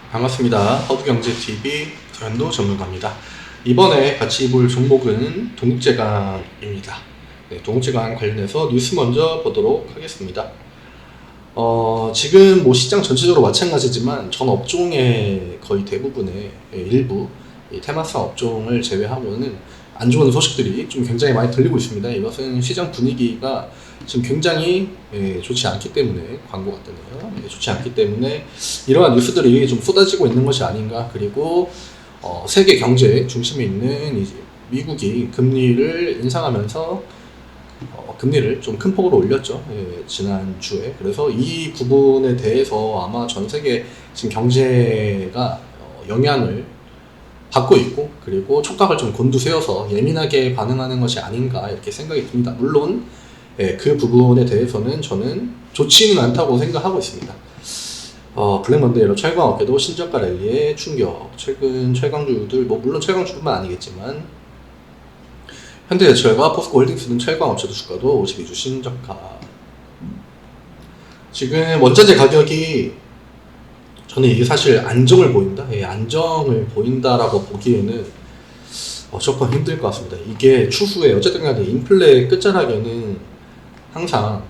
반갑습니다. 허브경제TV 서현도 전문가입니다. 이번에 같이 볼 종목은 동국제강입니다. 네, 동국제강 관련해서 뉴스 먼저 보도록 하겠습니다. 지금 뭐 시장 전체적으로 마찬가지지만 전 업종의 거의 대부분의 일부 테마사 업종을 제외하고는 안 좋은 소식들이 좀 굉장히 많이 들리고 있습니다. 이것은 시장 분위기가 지금 굉장히 좋지 않기 때문에, 광고 같다네요. 좋지 않기 때문에 이러한 뉴스들이 좀 쏟아지고 있는 것이 아닌가. 그리고 세계 경제 중심에 있는 이제 미국이 금리를 인상하면서 금리를 좀 큰 폭으로 올렸죠. 지난주에. 그래서 이 부분에 대해서 아마 전 세계 지금 경제가 영향을 받고 있고, 그리고 촉각을 좀 곤두세워서 예민하게 반응하는 것이 아닌가 이렇게 생각이 듭니다. 물론 그 부분에 대해서는 저는 좋지는 않다고 생각하고 있습니다. 블랙먼데이로 철강업계도 신저가 랠리의 충격, 최근 철강주들, 뭐 물론 철강주뿐만 아니겠지만 현대제철과 포스코홀딩스 등 철강업체도 주가도 52주 신저가. 지금 원자재 가격이, 저는 이게 사실 안정을 보인다? 안정을 보인다라고 보기에는 조금 힘들 것 같습니다. 이게 추후에 어쨌든 간에 인플레 끝자락에는 항상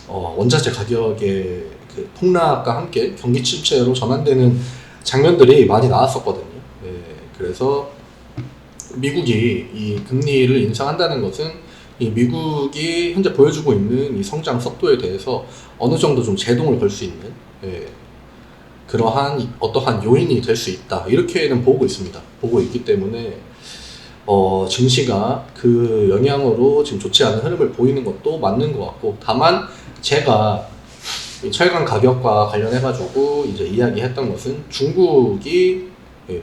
원자재 가격의 그 폭락과 함께 경기 침체로 전환되는 장면들이 많이 나왔었거든요. 그래서 미국이 이 금리를 인상한다는 것은 이 미국이 현재 보여주고 있는 이 성장 속도에 대해서 어느 정도 좀 제동을 걸 수 있는 그러한 어떠한 요인이 될 수 있다, 이렇게는 보고 있습니다. 보고 있기 때문에 증시가 그 영향으로 지금 좋지 않은 흐름을 보이는 것도 맞는 것 같고, 다만 제가 이 철강 가격과 관련해 가지고 이제 이야기했던 것은 중국이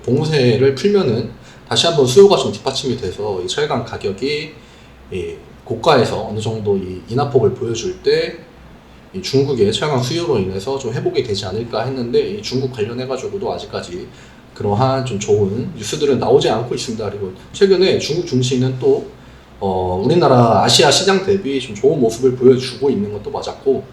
봉쇄를 풀면은 다시 한번 수요가 좀 뒷받침이 돼서 이 철강 가격이 고가에서 어느 정도 이 인하폭을 보여줄 때 이 중국의 철강 수요로 인해서 좀 회복이 되지 않을까 했는데, 이 중국 관련해 가지고도 아직까지 그러한 좀 좋은 뉴스들은 나오지 않고 있습니다. 그리고 최근에 중국 증시는 또 우리나라 아시아 시장 대비 좀 좋은 모습을 보여주고 있는 것도 맞았고,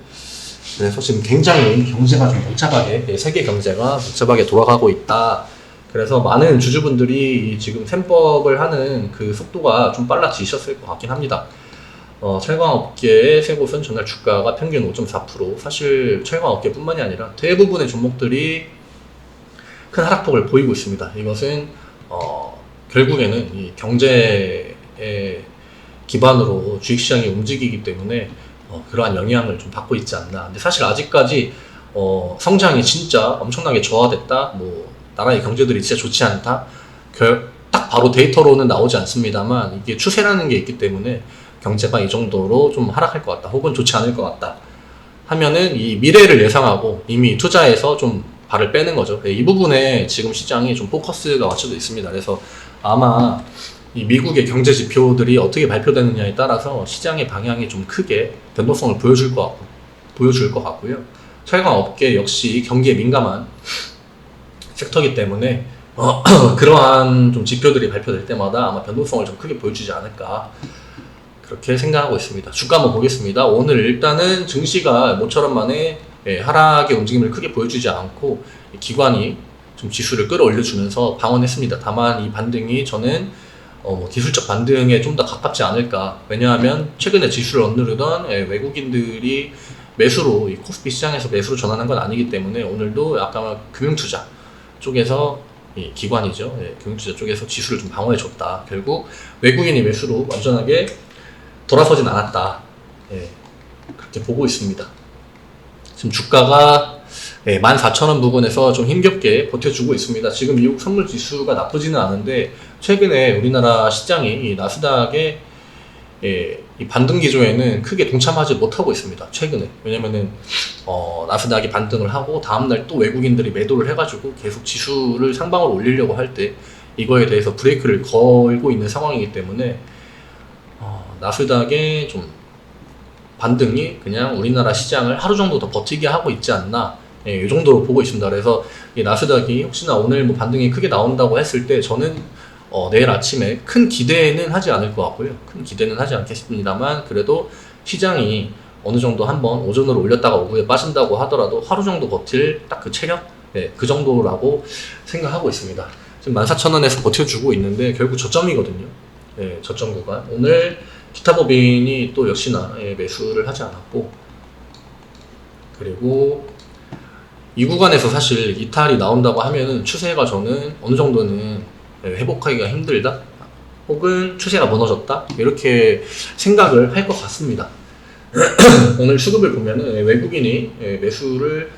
그래서 지금 굉장히 경제가 좀 복잡하게, 세계 경제가 복잡하게 돌아가고 있다. 그래서 많은 주주분들이 지금 셈법을 하는 그 속도가 좀 빨라지셨을 것 같긴 합니다. 철강업계의 세 곳은 전날 주가가 평균 5.4%, 사실 철강업계뿐만이 아니라 대부분의 종목들이 큰 하락폭을 보이고 있습니다. 이것은 결국에는 이 경제의 기반으로 주식시장이 움직이기 때문에 그러한 영향을 좀 받고 있지 않나. 근데 사실 아직까지 성장이 진짜 엄청나게 저하됐다, 뭐 나라의 경제들이 진짜 좋지 않다, 딱 바로 데이터로는 나오지 않습니다만 이게 추세라는 게 있기 때문에 경제가 이 정도로 좀 하락할 것 같다, 혹은 좋지 않을 것 같다 하면은 이 미래를 예상하고 이미 투자해서 좀 발을 빼는 거죠. 이 부분에 지금 시장이 좀 포커스가 맞춰져 있습니다. 그래서 아마 이 미국의 경제 지표들이 어떻게 발표되느냐에 따라서 시장의 방향이 좀 크게 변동성을 보여줄 것 같고요. 철강 업계 역시 경기에 민감한 섹터이기 때문에 그러한 좀 지표들이 발표될 때마다 아마 변동성을 좀 크게 보여주지 않을까, 그렇게 생각하고 있습니다. 주가 한번 보겠습니다. 오늘 일단은 증시가 모처럼 만에 하락의 움직임을 크게 보여주지 않고 기관이 좀 지수를 끌어올려주면서 방어했습니다. 다만 이 반등이 저는 기술적 반등에 좀 더 가깝지 않을까. 왜냐하면 최근에 지수를 얻누르던 외국인들이 매수로, 이 코스피 시장에서 매수로 전환한 건 아니기 때문에 오늘도 약간 금융투자 쪽에서, 기관이죠, 금융투자 쪽에서 지수를 좀 방어해줬다. 결국 외국인이 매수로 완전하게 돌아서진 않았다, 그렇게 보고 있습니다. 지금 주가가 14,000원 부근에서 좀 힘겹게 버텨주고 있습니다. 지금 미국 선물 지수가 나쁘지는 않은데 최근에 우리나라 시장이 이 나스닥의 이 반등 기조에는 크게 동참하지 못하고 있습니다. 최근에. 왜냐면은 나스닥이 반등을 하고 다음날 또 외국인들이 매도를 해가지고 계속 지수를 상방으로 올리려고 할 때 이거에 대해서 브레이크를 걸고 있는 상황이기 때문에 나스닥의 좀 반등이 그냥 우리나라 시장을 하루 정도 더 버티게 하고 있지 않나, 이 정도로 보고 있습니다. 그래서 이 나스닥이 혹시나 오늘 뭐 반등이 크게 나온다고 했을 때 저는 내일 아침에 큰 기대는 하지 않을 것 같고요. 큰 기대는 하지 않겠습니다만 그래도 시장이 어느 정도 한번 오전으로 올렸다가 오후에 빠진다고 하더라도 하루 정도 버틸 딱 그 체력? 네, 그 정도라고 생각하고 있습니다. 지금 14,000원에서 버텨주고 있는데 결국 저점이거든요. 네, 저점 구간. 오늘 기타법인이 또 역시나 매수를 하지 않았고, 그리고 이 구간에서 사실 이탈이 나온다고 하면은 추세가 저는 어느 정도는 회복하기가 힘들다? 혹은 추세가 무너졌다? 이렇게 생각을 할 것 같습니다. 오늘 수급을 보면은 외국인이 매수를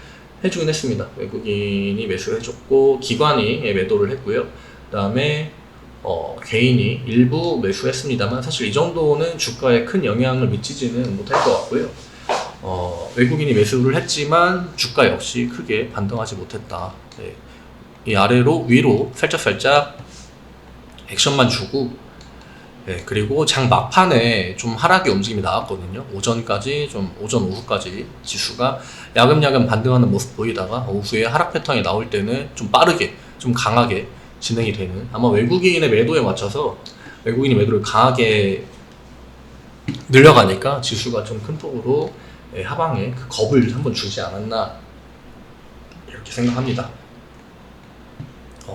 해주긴 했습니다. 외국인이 매수를 해줬고, 기관이 매도를 했고요. 그 다음에 개인이 일부 매수했습니다만 사실 이 정도는 주가에 큰 영향을 미치지는 못할 것 같고요. 외국인이 매수를 했지만 주가 역시 크게 반등하지 못했다. 네. 이 아래로 위로 살짝 액션만 주고, 네, 그리고 장 막판에 좀 하락의 움직임이 나왔거든요. 오전까지 오전 오후까지 지수가 야금야금 반등하는 모습 보이다가 오후에 하락 패턴이 나올 때는 좀 빠르게 좀 강하게 진행이 되는, 아마 외국인의 매도에 맞춰서 외국인이 매도를 강하게 늘려가니까 지수가 좀 큰 폭으로 하방에 그 겁을 한번 주지 않았나 이렇게 생각합니다.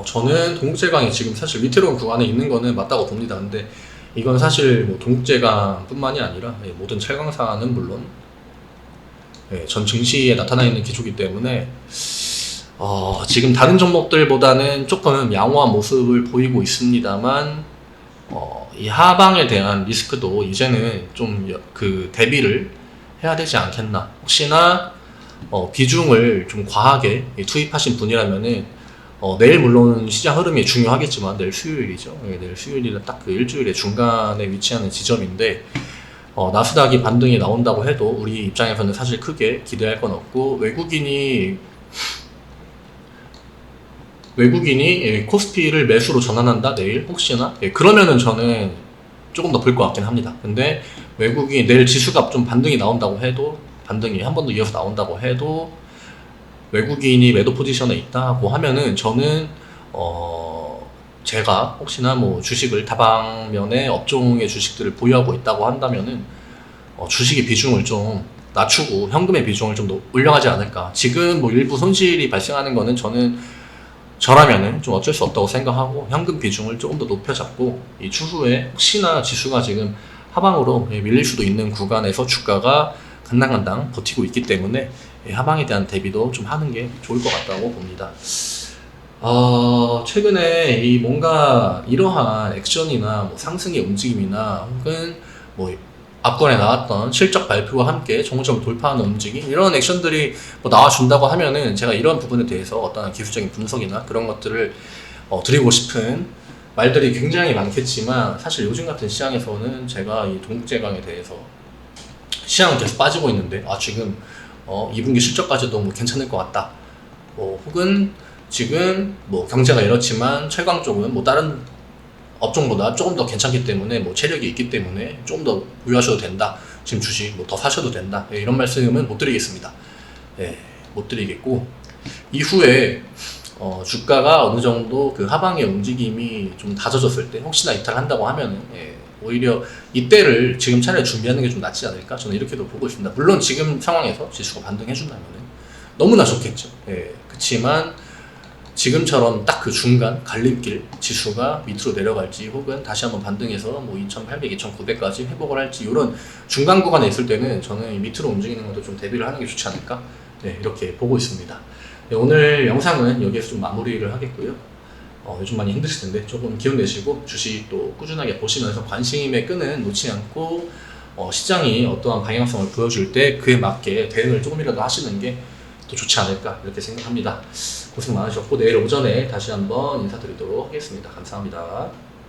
저는 동국제강이 지금 사실 위태로운 구간에 있는 거는 맞다고 봅니다. 근데 이건 사실 뭐 동국제강 뿐만이 아니라 모든 철강사는 물론 전 증시에 나타나 있는 기조이기 때문에 지금 다른 종목들보다는 조금 양호한 모습을 보이고 있습니다만 이 하방에 대한 리스크도 이제는 좀 그 대비를 해야 되지 않겠나. 혹시나 비중을 좀 과하게 투입하신 분이라면은 내일 물론 시장 흐름이 중요하겠지만 내일 수요일이죠. 내일 수요일이라 딱 그 일주일의 중간에 위치하는 지점인데 나스닥이 반등이 나온다고 해도 우리 입장에서는 사실 크게 기대할 건 없고, 외국인이 코스피를 매수로 전환한다 내일 혹시나 그러면은 저는 조금 더 볼 것 같긴 합니다. 근데 외국인이 내일 지수가 좀 반등이 나온다고 해도, 반등이 한 번 더 이어서 나온다고 해도 외국인이 매도 포지션에 있다고 하면은 저는 제가 혹시나 뭐 주식을 다방면의 업종의 주식들을 보유하고 있다고 한다면은 주식의 비중을 좀 낮추고 현금의 비중을 좀 올려가지 않을까. 지금 뭐 일부 손실이 발생하는 거는 저라면은 좀 어쩔 수 없다고 생각하고 현금 비중을 조금 더 높여 잡고, 이 추후에 혹시나 지수가 지금 하방으로 밀릴 수도 있는 구간에서 주가가 간당간당 버티고 있기 때문에 하방에 대한 대비도 좀 하는 게 좋을 것 같다고 봅니다. 최근에 이 뭔가 이러한 액션이나 뭐 상승의 움직임이나 혹은 뭐 앞권에 나왔던 실적 발표와 함께 정점을 돌파하는 움직임, 이런 액션들이 뭐 나와준다고 하면은 제가 이런 부분에 대해서 어떤 기술적인 분석이나 그런 것들을 드리고 싶은 말들이 굉장히 많겠지만, 사실 요즘 같은 시장에서는 제가 이 동국제강에 대해서 시장은 계속 빠지고 있는데 지금 2분기 실적까지도 뭐 괜찮을 것 같다, 혹은 지금 뭐 경제가 이렇지만 철강 쪽은 뭐 다른 업종보다 조금 더 괜찮기 때문에 뭐 체력이 있기 때문에 조금 더 보유하셔도 된다, 지금 주식 뭐 더 사셔도 된다, 이런 말씀은 못 드리겠습니다. 못 드리겠고, 이후에 주가가 어느 정도 그 하방의 움직임이 좀 다져졌을 때 혹시나 이탈한다고 하면은 오히려 이때를 지금 차라리 준비하는 게 좀 낫지 않을까, 저는 이렇게도 보고 있습니다. 물론 지금 상황에서 지수가 반등해준다면은 너무나 좋겠죠. 그치만 지금처럼 딱 그 중간 갈림길, 지수가 밑으로 내려갈지 혹은 다시 한번 반등해서 뭐 2,800, 2,900까지 회복을 할지, 이런 중간 구간에 있을 때는 저는 밑으로 움직이는 것도 좀 대비를 하는 게 좋지 않을까, 이렇게 보고 있습니다. 오늘 영상은 여기에서 좀 마무리를 하겠고요. 요즘 많이 힘드실 텐데 조금 기운 내시고 주식도 꾸준하게 보시면서 관심의 끈은 놓지 않고 시장이 어떠한 방향성을 보여줄 때 그에 맞게 대응을 조금이라도 하시는 게 또 좋지 않을까, 이렇게 생각합니다. 고생 많으셨고 내일 오전에 다시 한번 인사드리도록 하겠습니다. 감사합니다.